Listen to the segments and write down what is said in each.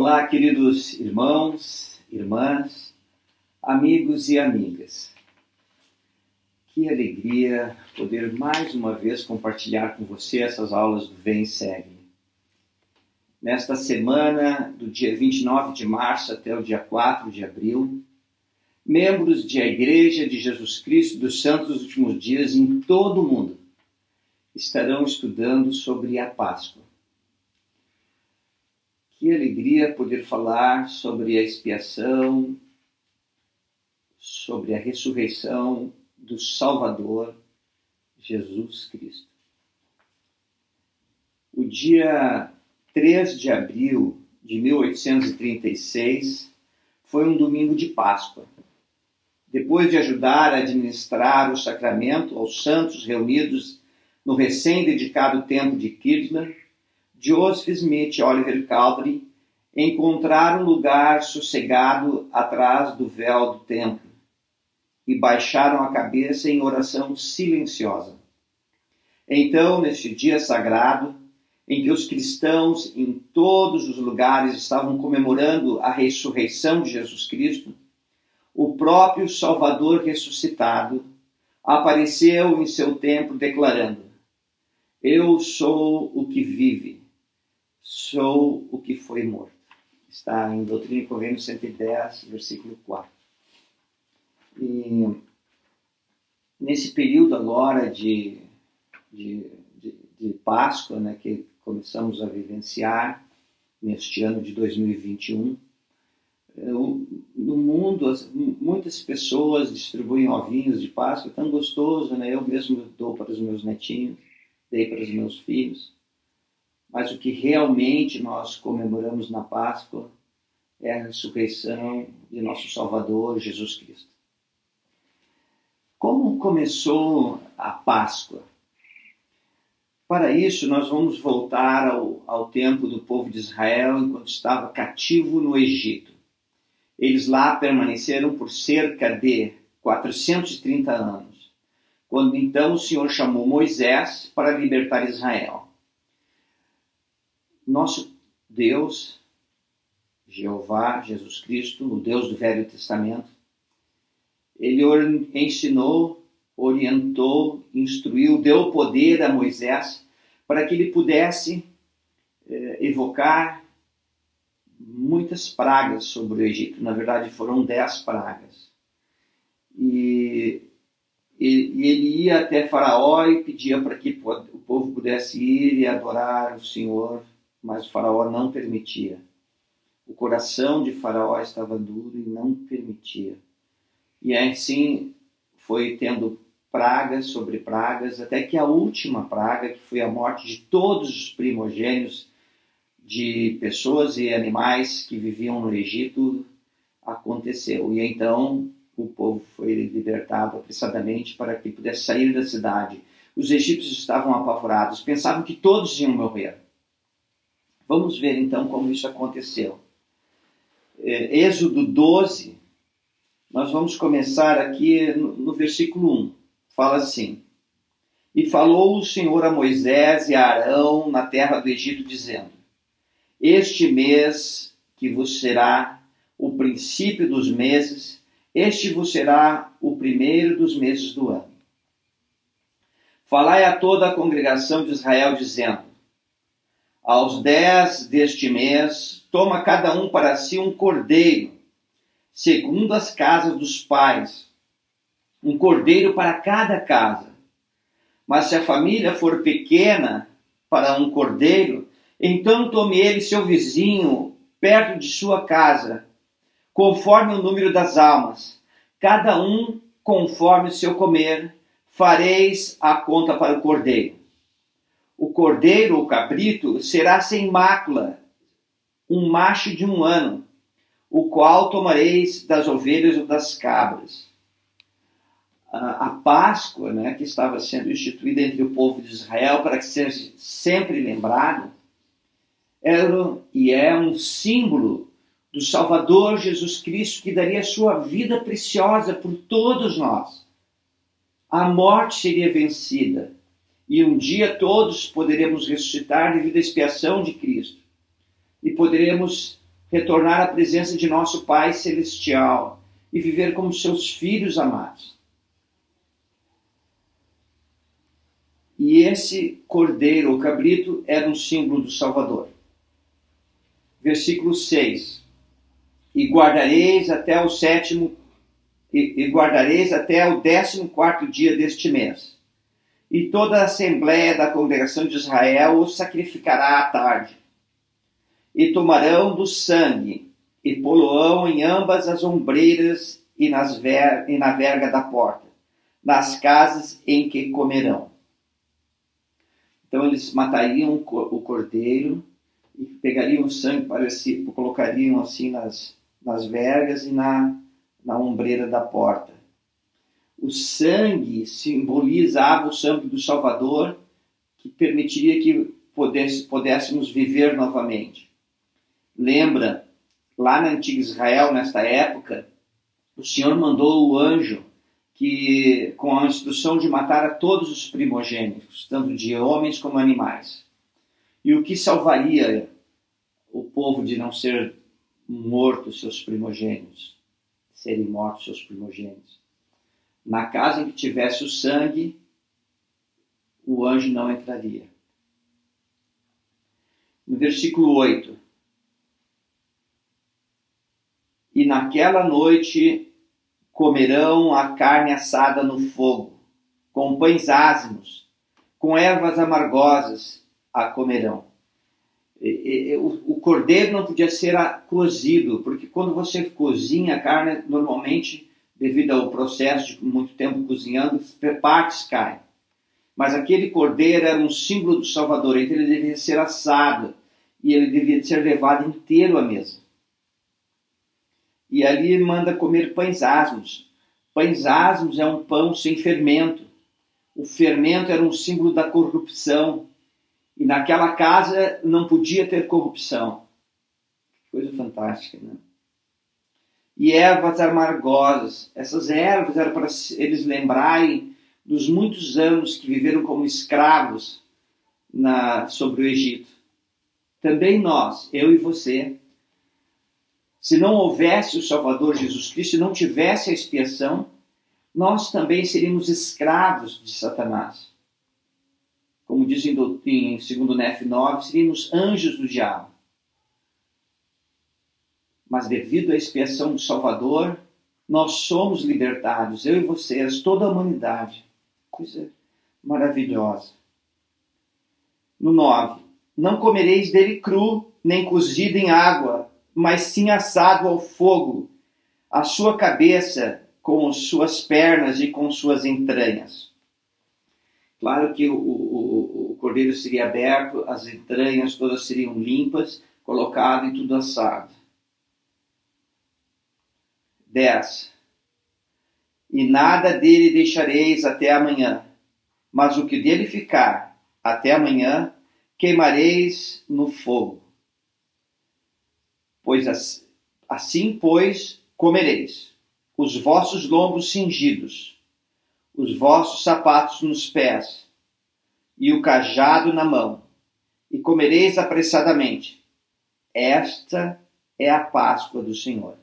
Olá, queridos irmãos, irmãs, amigos e amigas. Que alegria poder mais uma vez compartilhar com você essas aulas do Vem e Segue. Nesta semana, do dia 29 de março até o dia 4 de abril, membros da Igreja de Jesus Cristo dos Santos dos Últimos Dias em todo o mundo estarão estudando sobre a Páscoa. Que alegria poder falar sobre a expiação, sobre a ressurreição do Salvador, Jesus Cristo. O dia 3 de abril de 1836 foi um domingo de Páscoa. Depois de ajudar a administrar o sacramento aos santos reunidos no recém-dedicado templo de Kirtland, Joseph Smith e Oliver Cowdery encontraram um lugar sossegado atrás do véu do templo e baixaram a cabeça em oração silenciosa. Então, neste dia sagrado, em que os cristãos em todos os lugares estavam comemorando a ressurreição de Jesus Cristo, o próprio Salvador ressuscitado apareceu em seu templo declarando: "Eu sou o que vive. Sou o que foi morto." Está em Doutrina e Convênios 110, versículo 4. E nesse período agora de Páscoa, né, que começamos a vivenciar neste ano de 2021, no mundo, muitas pessoas distribuem ovinhos de Páscoa, tão gostoso, né? Eu mesmo dou para os meus netinhos, dei para os meus filhos. Mas o que realmente nós comemoramos na Páscoa é a ressurreição de nosso Salvador, Jesus Cristo. Como começou a Páscoa? Para isso, nós vamos voltar ao tempo do povo de Israel enquanto estava cativo no Egito. Eles lá permaneceram por cerca de 430 anos, quando então o Senhor chamou Moisés para libertar Israel. Nosso Deus, Jeová, Jesus Cristo, o Deus do Velho Testamento, ele ensinou, orientou, instruiu, deu poder a Moisés para que ele pudesse evocar muitas pragas sobre o Egito. Na verdade, foram 10 pragas. E ele ia até Faraó e pedia para que o povo pudesse ir e adorar o Senhor, mas o Faraó não permitia. O coração de Faraó estava duro e não permitia. E assim foi tendo pragas sobre pragas, até que a última praga, que foi a morte de todos os primogênitos de pessoas e animais que viviam no Egito, aconteceu. E então o povo foi libertado apressadamente para que pudesse sair da cidade. Os egípcios estavam apavorados, pensavam que todos iam morrer. Vamos ver então como isso aconteceu. Êxodo 12, nós vamos começar aqui no versículo 1. Fala assim: "E falou o Senhor a Moisés e a Arão na terra do Egito, dizendo: Este mês que vos será o princípio dos meses, este vos será o primeiro dos meses do ano. Falai a toda a congregação de Israel, dizendo: Aos 10 deste mês, toma cada um para si um cordeiro, segundo as casas dos pais, um cordeiro para cada casa. Mas se a família for pequena para um cordeiro, então tome ele seu vizinho perto de sua casa, conforme o número das almas, cada um conforme o seu comer, fareis a conta para o cordeiro. O cordeiro ou cabrito será sem mácula, um macho de 1 ano, o qual tomareis das ovelhas ou das cabras." A Páscoa, né, que estava sendo instituída entre o povo de Israel para que seja sempre lembrado, é um símbolo do Salvador Jesus Cristo, que daria sua vida preciosa por todos nós. A morte seria vencida e um dia todos poderemos ressuscitar devido à expiação de Cristo e poderemos retornar à presença de nosso Pai Celestial e viver como seus filhos amados. E esse cordeiro, o cabrito, era um símbolo do Salvador. Versículo 6. E guardareis até o 14º dia deste mês. E toda a assembléia da congregação de Israel o sacrificará à tarde. E tomarão do sangue, e poloão em ambas as ombreiras e na verga da porta, nas casas em que comerão. Então eles matariam o cordeiro e pegariam o sangue, colocariam assim nas vergas e na ombreira da porta. O sangue simbolizava o sangue do Salvador, que permitiria que pudéssemos viver novamente. Lembra, lá na antiga Israel, nesta época, o Senhor mandou o anjo com a instrução de matar a todos os primogênitos, tanto de homens como animais. E o que salvaria o povo de não ser mortos seus primogênitos, serem mortos seus primogênitos? Na casa em que tivesse o sangue, o anjo não entraria. No versículo 8. E naquela noite comerão a carne assada no fogo, com pães ázimos, com ervas amargosas a comerão. O cordeiro não podia ser cozido, porque quando você cozinha a carne, normalmente, devido ao processo de muito tempo cozinhando, partes caem. Mas aquele cordeiro era um símbolo do Salvador, então ele devia ser assado, e ele devia ser levado inteiro à mesa. E ali ele manda comer pães asmos. Pães asmos é um pão sem fermento. O fermento era um símbolo da corrupção. E naquela casa não podia ter corrupção. Coisa fantástica, né? E ervas amargosas. Essas ervas eram para eles lembrarem dos muitos anos que viveram como escravos sobre o Egito. Também nós, eu e você, se não houvesse o Salvador Jesus Cristo, se não tivesse a expiação, nós também seríamos escravos de Satanás. Como diz em 2 Nef 9, seríamos anjos do diabo. Mas devido à expiação do Salvador, nós somos libertados, eu e vocês, toda a humanidade. Coisa maravilhosa. No 9, não comereis dele cru, nem cozido em água, mas sim assado ao fogo, a sua cabeça com suas pernas e com suas entranhas. Claro que o cordeiro seria aberto, as entranhas todas seriam limpas, colocado e tudo assado. 10. E nada dele deixareis até amanhã, mas o que dele ficar até amanhã, queimareis no fogo. Assim, comereis os vossos lombos cingidos, os vossos sapatos nos pés, e o cajado na mão, e comereis apressadamente. Esta é a Páscoa do Senhor.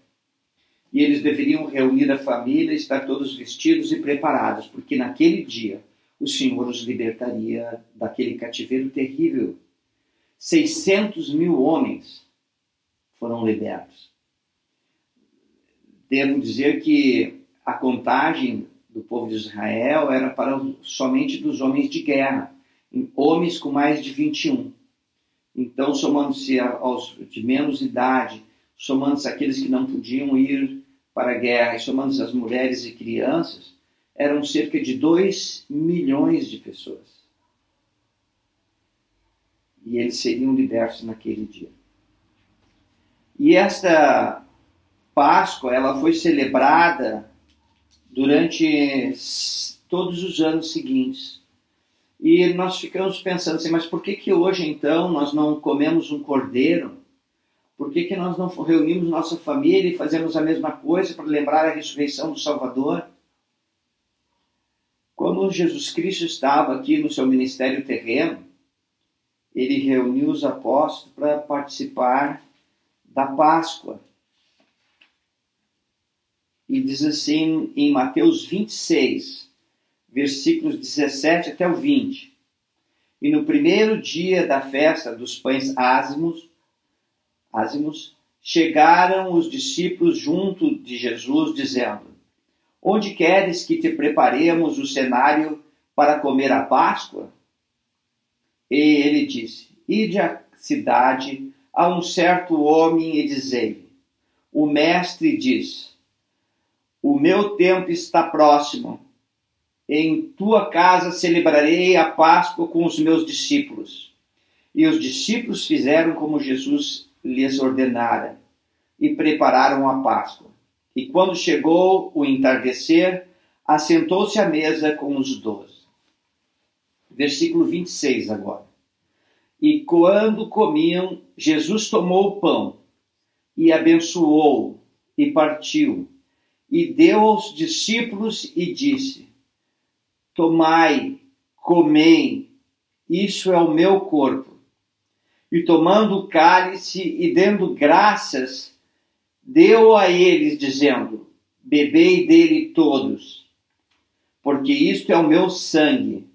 E eles deveriam reunir a família, estar todos vestidos e preparados, porque naquele dia o Senhor os libertaria daquele cativeiro terrível. 600.000 homens foram libertos. Devo dizer que a contagem do povo de Israel era somente dos homens de guerra, homens com mais de 21. Então, somando-se aos de menos idade, somando-se aqueles que não podiam ir para a guerra, e somando-se as mulheres e crianças, eram cerca de 2 milhões de pessoas. E eles seriam libertos naquele dia. E esta Páscoa, ela foi celebrada durante todos os anos seguintes. E nós ficamos pensando assim, mas por que hoje então nós não comemos um cordeiro? Por que nós não reunimos nossa família e fazemos a mesma coisa para lembrar a ressurreição do Salvador? Quando Jesus Cristo estava aqui no seu ministério terreno, ele reuniu os apóstolos para participar da Páscoa. E diz assim em Mateus 26, versículos 17 até o 20. E no primeiro dia da festa dos pães ázimos, chegaram os discípulos junto de Jesus, dizendo: Onde queres que te preparemos o cenário para comer a Páscoa? E ele disse: Ide à cidade a um certo homem e dizei-lhe: O mestre diz: O meu tempo está próximo. Em tua casa celebrarei a Páscoa com os meus discípulos. E os discípulos fizeram como Jesus lhes ordenara e prepararam a Páscoa. E quando chegou o entardecer, assentou-se à mesa com os 12. Versículo 26 agora. E quando comiam, Jesus tomou o pão e abençoou e partiu e deu aos discípulos e disse: Tomai, comei, isso é o meu corpo. E tomando o cálice e dando graças, deu a eles, dizendo: Bebei dele todos, porque isto é o meu sangue,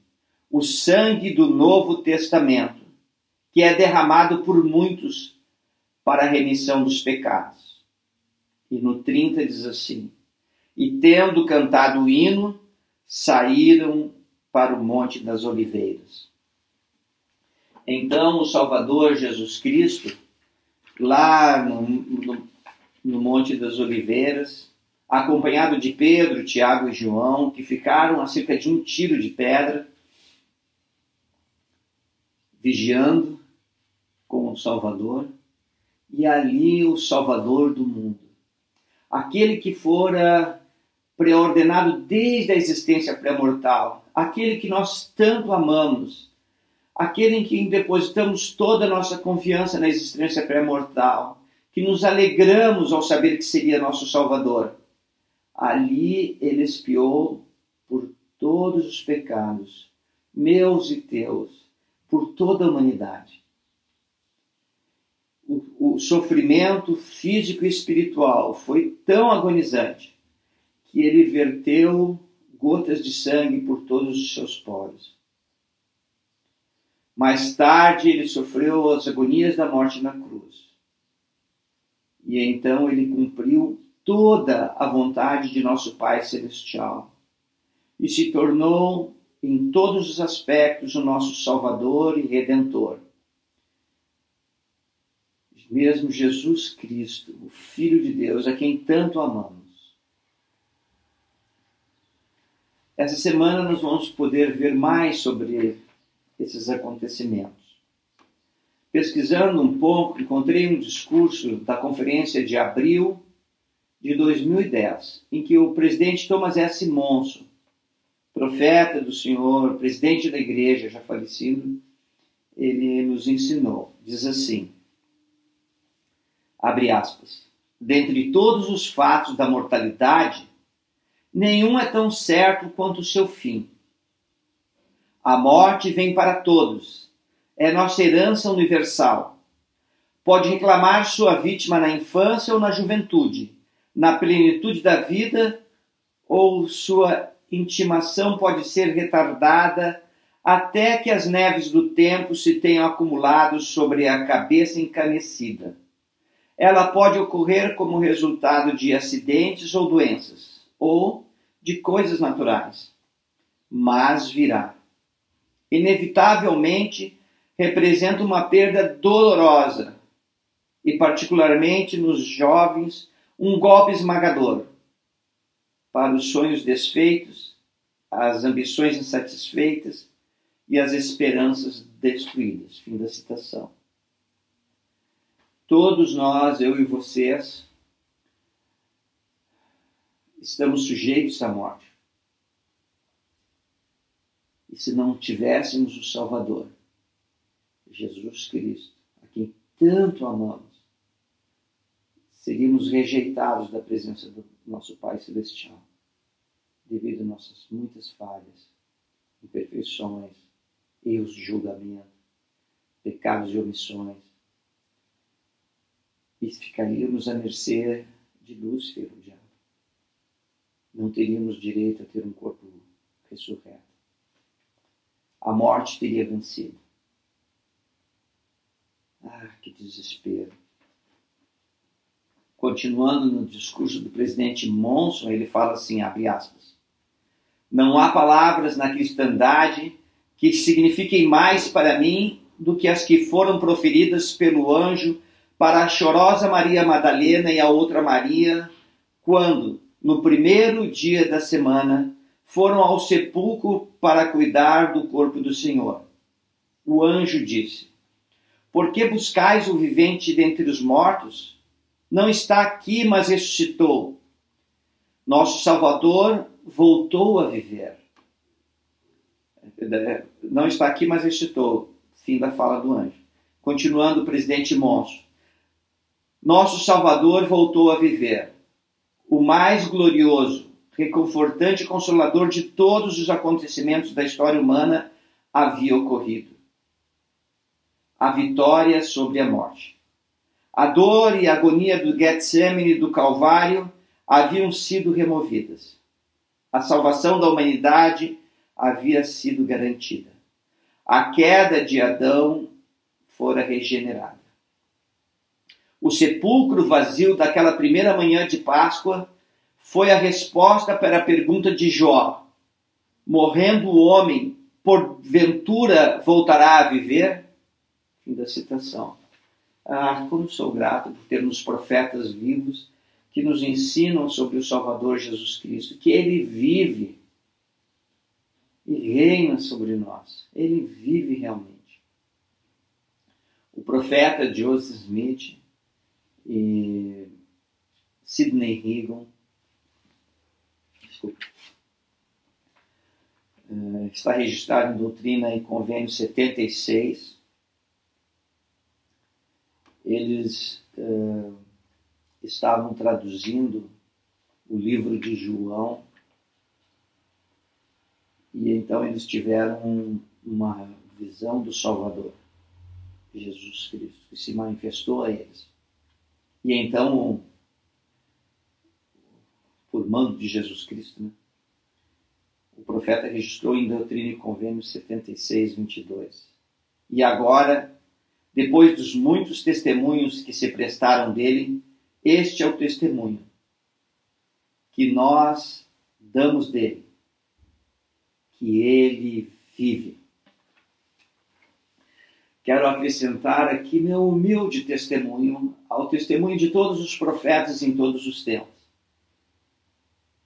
o sangue do Novo Testamento, que é derramado por muitos para a remissão dos pecados. E no 30 diz assim: E tendo cantado o hino, saíram para o Monte das Oliveiras. Então o Salvador Jesus Cristo, lá no Monte das Oliveiras, acompanhado de Pedro, Tiago e João, que ficaram a cerca de um tiro de pedra, vigiando com o Salvador, e ali o Salvador do mundo, aquele que fora preordenado desde a existência pré-mortal, aquele que nós tanto amamos, aquele em quem depositamos toda a nossa confiança na existência pré-mortal, que nos alegramos ao saber que seria nosso Salvador. Ali ele expiou por todos os pecados, meus e teus, por toda a humanidade. O sofrimento físico e espiritual foi tão agonizante que ele verteu gotas de sangue por todos os seus poros. Mais tarde ele sofreu as agonias da morte na cruz. E então ele cumpriu toda a vontade de nosso Pai Celestial e se tornou em todos os aspectos o nosso Salvador e Redentor. Mesmo Jesus Cristo, o Filho de Deus, a quem tanto amamos. Essa semana nós vamos poder ver mais sobre esses acontecimentos. Pesquisando um pouco, encontrei um discurso da conferência de abril de 2010, em que o presidente Thomas S. Monson, profeta do Senhor, presidente da igreja já falecido, ele nos ensinou. Diz assim, abre aspas, dentre todos os fatos da mortalidade, nenhum é tão certo quanto o seu fim. A morte vem para todos, é nossa herança universal. Pode reclamar sua vítima na infância ou na juventude, na plenitude da vida, ou sua intimação pode ser retardada até que as neves do tempo se tenham acumulado sobre a cabeça encanecida. Ela pode ocorrer como resultado de acidentes ou doenças, ou de coisas naturais, mas virá. Inevitavelmente, representa uma perda dolorosa, e particularmente nos jovens, um golpe esmagador para os sonhos desfeitos, as ambições insatisfeitas e as esperanças destruídas. Fim da citação. Todos nós, eu e vocês, estamos sujeitos à morte. E se não tivéssemos o Salvador, Jesus Cristo, a quem tanto amamos, seríamos rejeitados da presença do nosso Pai Celestial, devido a nossas muitas falhas, imperfeições, erros de julgamento, pecados e omissões. e ficaríamos à mercê de Lúcifer, o diabo. Não teríamos direito a ter um corpo ressurreto. A morte teria vencido. Ah, que desespero. Continuando no discurso do presidente Monson, ele fala assim, abre aspas, não há palavras na cristandade que signifiquem mais para mim do que as que foram proferidas pelo anjo para a chorosa Maria Madalena e a outra Maria, quando, no primeiro dia da semana, foram ao sepulcro para cuidar do corpo do Senhor. O anjo disse, por que buscais o vivente dentre os mortos? Não está aqui, mas ressuscitou. Nosso Salvador voltou a viver. Não está aqui, mas ressuscitou. Fim da fala do anjo. Continuando o presidente Monson. Nosso Salvador voltou a viver. O mais glorioso, reconfortante e consolador de todos os acontecimentos da história humana havia ocorrido. A vitória sobre a morte. A dor e a agonia do Getsemane e do Calvário haviam sido removidas. A salvação da humanidade havia sido garantida. A queda de Adão fora regenerada. O sepulcro vazio daquela primeira manhã de Páscoa foi a resposta para a pergunta de Jó. Morrendo o homem, porventura voltará a viver? Fim da citação. Ah, como sou grato por termos profetas vivos que nos ensinam sobre o Salvador Jesus Cristo, que Ele vive e reina sobre nós. Ele vive realmente. O profeta Joseph Smith e Sidney Rigdon, está registrado em Doutrina e Convênio 76. Eles estavam traduzindo o livro de João e então eles tiveram uma visão do Salvador, Jesus Cristo, que se manifestou a eles. E então, por mando de Jesus Cristo, né, o profeta registrou em Doutrina e Convênio 76, 22. E agora, depois dos muitos testemunhos que se prestaram dele, este é o testemunho que nós damos dele, que ele vive. Quero acrescentar aqui meu humilde testemunho ao testemunho de todos os profetas em todos os tempos.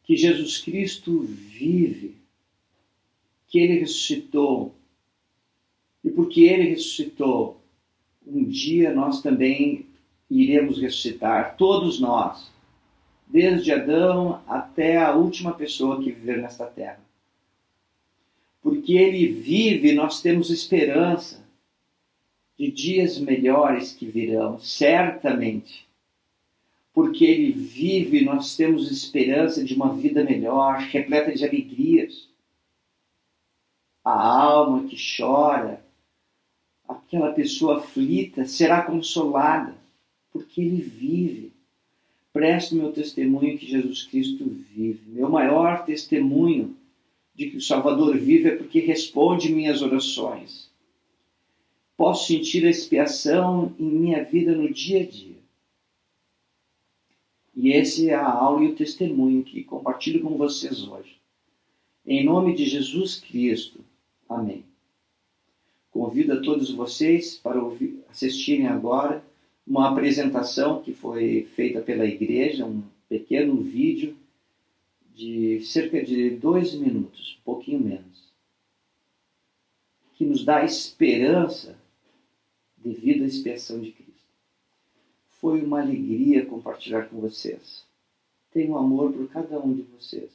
Que Jesus Cristo vive, que ele ressuscitou, e porque ele ressuscitou, um dia nós também iremos ressuscitar, todos nós, desde Adão até a última pessoa que viver nesta terra. Porque ele vive, nós temos esperança de dias melhores que virão, certamente. Porque ele vive, nós temos esperança de uma vida melhor, repleta de alegrias. A alma que chora, aquela pessoa aflita, será consolada, porque ele vive. Presto meu testemunho que Jesus Cristo vive. Meu maior testemunho de que o Salvador vive é porque responde minhas orações. Posso sentir a expiação em minha vida no dia a dia. E esse é a aula e o testemunho que compartilho com vocês hoje. Em nome de Jesus Cristo. Amém. Convido a todos vocês para assistirem agora uma apresentação que foi feita pela igreja, um pequeno vídeo de cerca de 2 minutos, um pouquinho menos, que nos dá esperança devido à expiação de Cristo. Foi uma alegria compartilhar com vocês. Tenho amor por cada um de vocês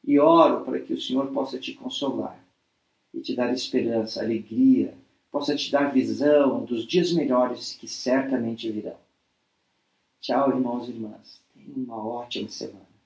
e oro para que o Senhor possa te consolar e te dar esperança, alegria, possa te dar visão dos dias melhores que certamente virão. Tchau, irmãos e irmãs. Tenham uma ótima semana.